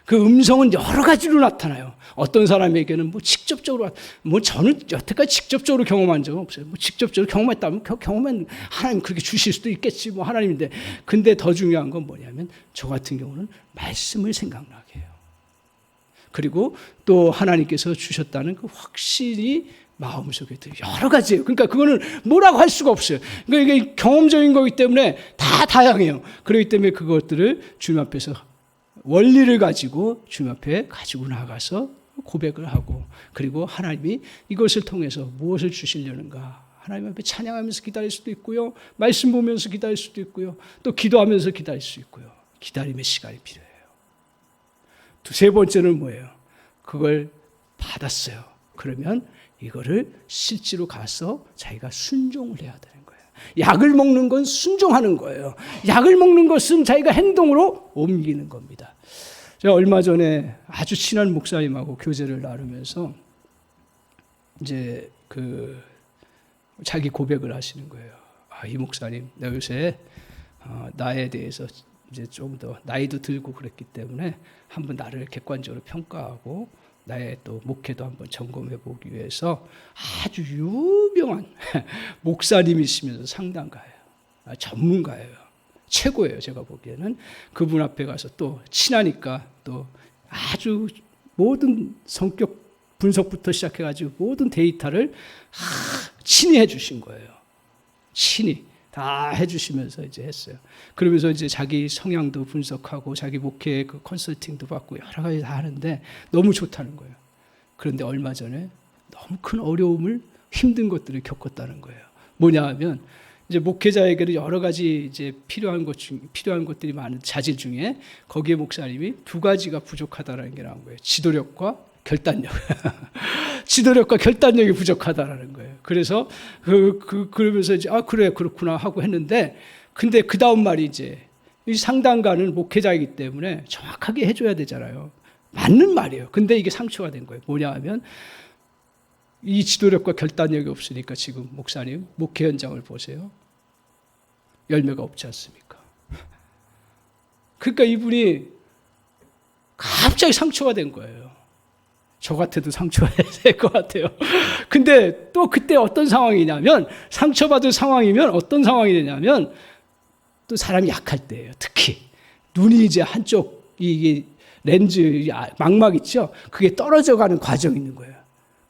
그 음성은 여러 가지로 나타나요. 어떤 사람에게는 뭐 직접적으로, 뭐 저는 여태까지 직접적으로 경험한 적은 없어요. 뭐 직접적으로 경험했다면 경험은 하나님 그렇게 주실 수도 있겠지, 뭐 하나님인데. 근데 더 중요한 건 뭐냐면 저 같은 경우는 말씀을 생각나게 해요. 그리고 또 하나님께서 주셨다는 그 확신이 마음속에 들어요. 여러 가지예요. 그러니까 그거는 뭐라고 할 수가 없어요. 그러니까 이게 경험적인 거기 때문에 다 다양해요. 그렇기 때문에 그것들을 주님 앞에서 원리를 가지고 주님 앞에 가지고 나가서 고백을 하고 그리고 하나님이 이것을 통해서 무엇을 주시려는가 하나님 앞에 찬양하면서 기다릴 수도 있고요. 말씀 보면서 기다릴 수도 있고요. 또 기도하면서 기다릴 수 있고요. 기다림의 시간이 필요해요. 세 번째는 뭐예요? 그걸 받았어요. 그러면 이거를 실제로 가서 자기가 순종을 해야 되는 거예요. 약을 먹는 건 순종하는 거예요. 약을 먹는 것은 자기가 행동으로 옮기는 겁니다. 제가 얼마 전에 아주 친한 목사님하고 교제를 나누면서 이제 자기 고백을 하시는 거예요. 이 목사님, 내가 요새 나에 대해서 이제 좀 더 나이도 들고 그랬기 때문에 한번 나를 객관적으로 평가하고 나의 또 목회도 한번 점검해 보기 위해서 아주 유명한 목사님이시면서 상담가예요. 전문가예요. 최고예요. 제가 보기에는. 그분 앞에 가서 또 친하니까 또 아주 모든 성격 분석부터 시작해가지고 모든 데이터를 친히 해주신 거예요. 친히. 다 해주시면서 이제 했어요. 그러면서 이제 자기 성향도 분석하고 자기 목회 그 컨설팅도 받고 여러 가지 다 하는데 너무 좋다는 거예요. 그런데 얼마 전에 너무 큰 어려움을 힘든 것들을 겪었다는 거예요. 뭐냐 하면 이제 목회자에게는 여러 가지 이제 필요한 것들이 많은 자질 중에 거기에 목사님이 두 가지가 부족하다라는 게 나온 거예요. 지도력과 결단력. 지도력과 결단력이 부족하다라는 거예요. 그래서 그러면서 이제 그래 그렇구나 하고 했는데 근데 그 다음 말이 이제 이 상담가는 목회자이기 때문에 정확하게 해줘야 되잖아요. 맞는 말이에요. 근데 이게 상처가 된 거예요. 뭐냐 하면 이 지도력과 결단력이 없으니까 지금 목사님 목회 현장을 보세요. 열매가 없지 않습니까? 그러니까 이분이 갑자기 상처가 된 거예요. 저 같아도 상처해야 될 것 같아요. 근데 또 그때 어떤 상황이냐면, 상처받을 상황이면 어떤 상황이 되냐면, 또 사람이 약할 때예요. 특히 눈이 이제 한쪽 이게 렌즈 망막 있죠. 그게 떨어져 가는 과정이 있는 거예요.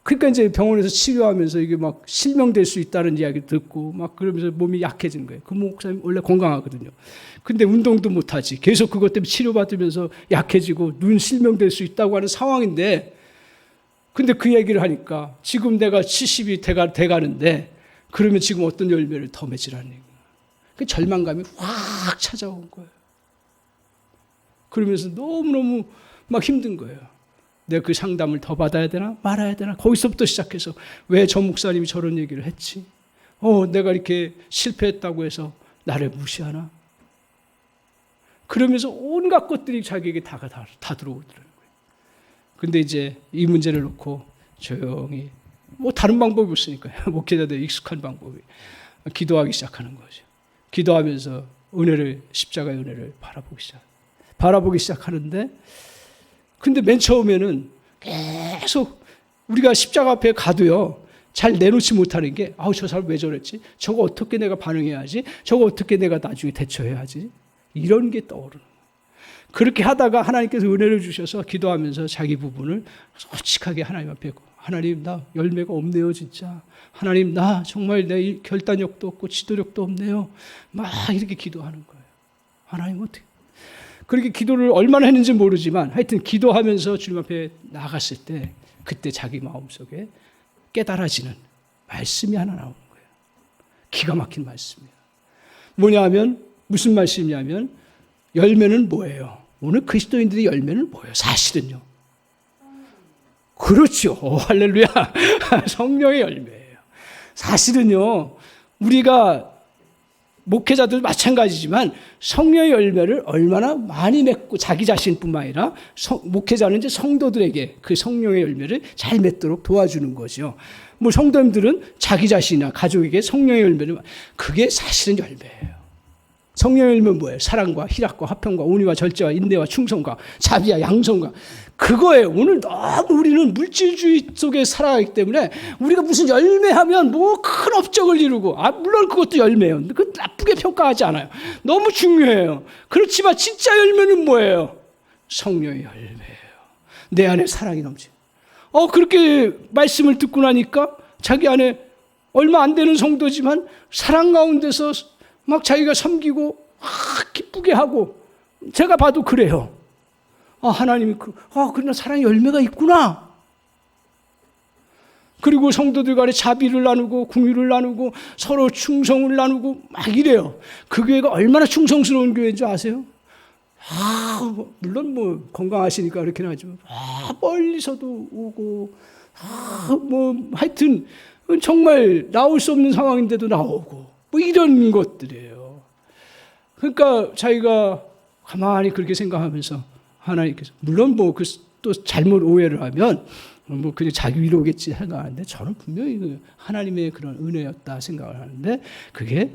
그러니까 이제 병원에서 치료하면서 이게 막 실명될 수 있다는 이야기 듣고 막 그러면서 몸이 약해지는 거예요. 그 목사님 원래 건강하거든요. 근데 운동도 못하지. 계속 그것 때문에 치료받으면서 약해지고 눈 실명될 수 있다고 하는 상황인데, 근데 그 얘기를 하니까 지금 내가 70이 돼가는데 그러면 지금 어떤 열매를 더 맺으라는 얘기예요. 그 절망감이 확 찾아온 거예요. 그러면서 너무너무 막 힘든 거예요. 내가 그 상담을 더 받아야 되나 말아야 되나. 거기서부터 시작해서 왜 저 목사님이 저런 얘기를 했지? 내가 이렇게 실패했다고 해서 나를 무시하나? 그러면서 온갖 것들이 자기에게 다 들어오더라고요. 근데 이제 이 문제를 놓고 조용히 뭐 다른 방법이 없으니까요. 목회자들 익숙한 방법이 기도하기 시작하는 거죠. 기도하면서 십자가의 은혜를 바라보기 시작하는데, 근데 맨 처음에는 계속 우리가 십자가 앞에 가도요, 잘 내놓지 못하는 게, 저 사람 왜 저랬지? 저거 어떻게 내가 반응해야지? 저거 어떻게 내가 나중에 대처해야지? 이런 게 떠오르는 거예요. 그렇게 하다가 하나님께서 은혜를 주셔서 기도하면서 자기 부분을 솔직하게 하나님 앞에, 하나님 나 열매가 없네요 진짜. 하나님 나 정말 내 결단력도 없고 지도력도 없네요. 막 이렇게 기도하는 거예요. 하나님 어떻게. 그렇게 기도를 얼마나 했는지 모르지만 하여튼 기도하면서 주님 앞에 나갔을 때 그때 자기 마음속에 깨달아지는 말씀이 하나 나오는 거예요. 기가 막힌 말씀이에요. 뭐냐면 무슨 말씀이냐면, 열매는 뭐예요? 오늘 그리스도인들의 열매는 뭐예요? 사실은요. 그렇죠. 할렐루야. 성령의 열매예요. 사실은요, 우리가 목회자들 마찬가지지만 성령의 열매를 얼마나 많이 맺고, 자기 자신뿐만 아니라 목회자는 이제 성도들에게 그 성령의 열매를 잘 맺도록 도와주는 거죠. 뭐 성도님들은 자기 자신이나 가족에게 성령의 열매를, 그게 사실은 열매예요. 성령의 열매는 뭐예요? 사랑과 희락과 화평과 온유와 절제와 인내와 충성과 자비와 양성과, 그거예요. 오늘 너무 우리는 물질주의 속에 살아가기 때문에 우리가 무슨 열매하면 뭐 큰 업적을 이루고, 물론 그것도 열매예요. 그 나쁘게 평가하지 않아요. 너무 중요해요. 그렇지만 진짜 열매는 뭐예요? 성령의 열매예요. 내 안에 사랑이 넘치. 그렇게 말씀을 듣고 나니까 자기 안에 얼마 안 되는 성도지만 사랑 가운데서 막 자기가 섬기고 기쁘게 하고, 제가 봐도 그래요. 하나님이 그러나 사랑의 열매가 있구나. 그리고 성도들 간에 자비를 나누고 긍휼을 나누고 서로 충성을 나누고 막 이래요. 그 교회가 얼마나 충성스러운 교회인 줄 아세요? 물론 뭐 건강하시니까 그렇긴 하지만 멀리서도 오고, 뭐 하여튼 정말 나올 수 없는 상황인데도 나오고, 뭐 이런 것들이에요. 그러니까 자기가 가만히 그렇게 생각하면서 하나님께서, 물론 뭐 또 잘못 오해를 하면 뭐 그냥 자기 위로겠지 생각하는데, 저는 분명히 하나님의 그런 은혜였다 생각을 하는데, 그게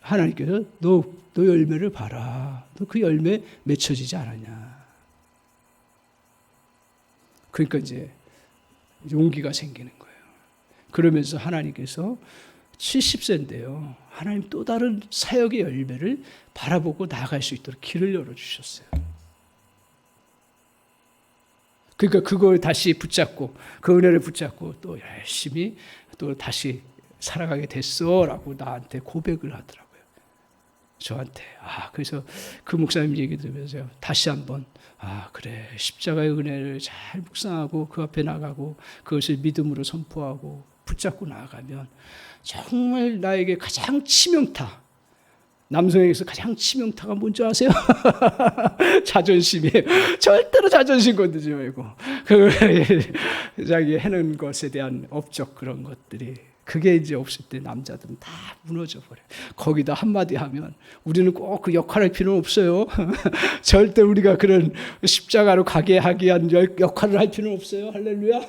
하나님께서 너 열매를 봐라. 너 그 열매 맺혀지지 않았냐. 그러니까 이제 용기가 생기는 거예요. 그러면서 하나님께서 70세인데요. 하나님 또 다른 사역의 열매를 바라보고 나아갈 수 있도록 길을 열어주셨어요. 그러니까 그걸 다시 붙잡고, 그 은혜를 붙잡고 또 열심히 또 다시 살아가게 됐어라고 나한테 고백을 하더라고요. 저한테. 그래서 그 목사님 얘기 들으면서 다시 한번 그래, 십자가의 은혜를 잘 묵상하고 그 앞에 나가고 그것을 믿음으로 선포하고 붙잡고 나아가면 정말 나에게 가장 치명타, 남성에게서 가장 치명타가 뭔지 아세요? 자존심이에요. 절대로 자존심 건드지 말고 자기 해놓은 것에 대한 업적, 그런 것들이, 그게 이제 없을 때 남자들은 다 무너져 버려요. 거기다 한마디 하면 우리는 꼭 그 역할할 필요는 없어요. 절대 우리가 그런 십자가로 가게 하기 위한 역할을 할 필요는 없어요. 할렐루야.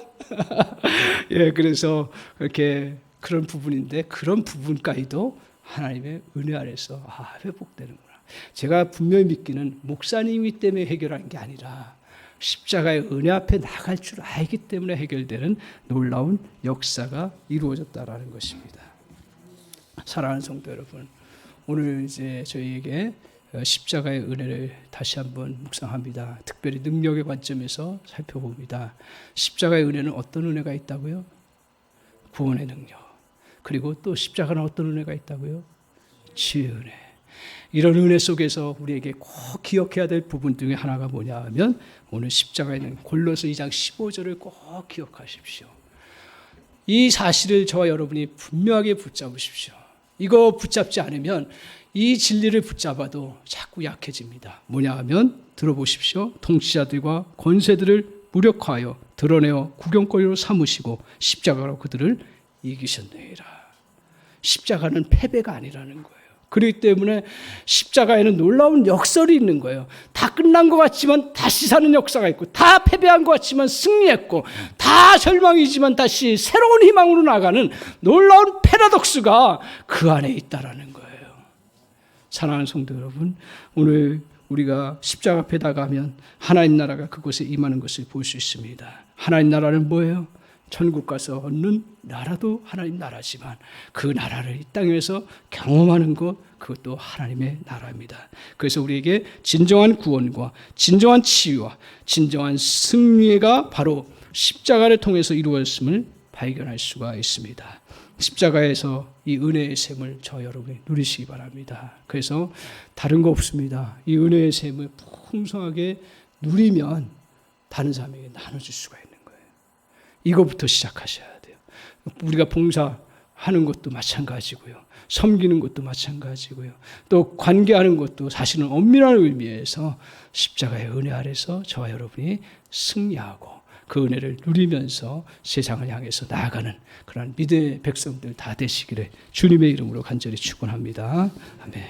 예, 그래서 그렇게 그런 부분인데, 그런 부분까지도 하나님의 은혜 아래서 회복되는구나. 제가 분명히 믿기는 목사님이 때문에 해결하는 게 아니라 십자가의 은혜 앞에 나갈 줄 알기 때문에 해결되는 놀라운 역사가 이루어졌다라는 것입니다. 사랑하는 성도 여러분, 오늘 이제 저희에게 십자가의 은혜를 다시 한번 묵상합니다. 특별히 능력의 관점에서 살펴봅니다. 십자가의 은혜는 어떤 은혜가 있다고요? 구원의 능력. 그리고 또 십자가는 어떤 은혜가 있다고요? 지혜의 은혜. 이런 은혜 속에서 우리에게 꼭 기억해야 될 부분 중에 하나가 뭐냐 하면 오늘 십자가에 있는 골로새 2장 15절을 꼭 기억하십시오. 이 사실을 저와 여러분이 분명하게 붙잡으십시오. 이거 붙잡지 않으면 이 진리를 붙잡아도 자꾸 약해집니다. 뭐냐 하면 들어보십시오. 통치자들과 권세들을 무력화하여 드러내어 구경거리로 삼으시고 십자가로 그들을 이기셨느니라. 십자가는 패배가 아니라는 거예요. 그렇기 때문에 십자가에는 놀라운 역설이 있는 거예요. 다 끝난 것 같지만 다시 사는 역사가 있고, 다 패배한 것 같지만 승리했고, 다 절망이지만 다시 새로운 희망으로 나가는 놀라운 패러독스가 그 안에 있다라는 거예요. 사랑하는 성도 여러분, 오늘 우리가 십자가 앞에 나가면 하나님 나라가 그곳에 임하는 것을 볼 수 있습니다. 하나님 나라는 뭐예요? 천국 가서 얻는 나라도 하나님 나라지만 그 나라를 이 땅에서 경험하는 것, 그것도 하나님의 나라입니다. 그래서 우리에게 진정한 구원과 진정한 치유와 진정한 승리가 바로 십자가를 통해서 이루어졌음을 발견할 수가 있습니다. 십자가에서 이 은혜의 샘을 저 여러분이 누리시기 바랍니다. 그래서 다른 거 없습니다. 이 은혜의 샘을 풍성하게 누리면 다른 사람에게 나눠줄 수가 있는 거예요. 이거부터 시작하셔야 돼요. 우리가 봉사하는 것도 마찬가지고요. 섬기는 것도 마찬가지고요. 또 관계하는 것도 사실은 엄밀한 의미에서 십자가의 은혜 아래서 저와 여러분이 승리하고 그 은혜를 누리면서 세상을 향해서 나아가는 그런 믿음의 백성들 다 되시기를 주님의 이름으로 간절히 축원합니다. 아멘.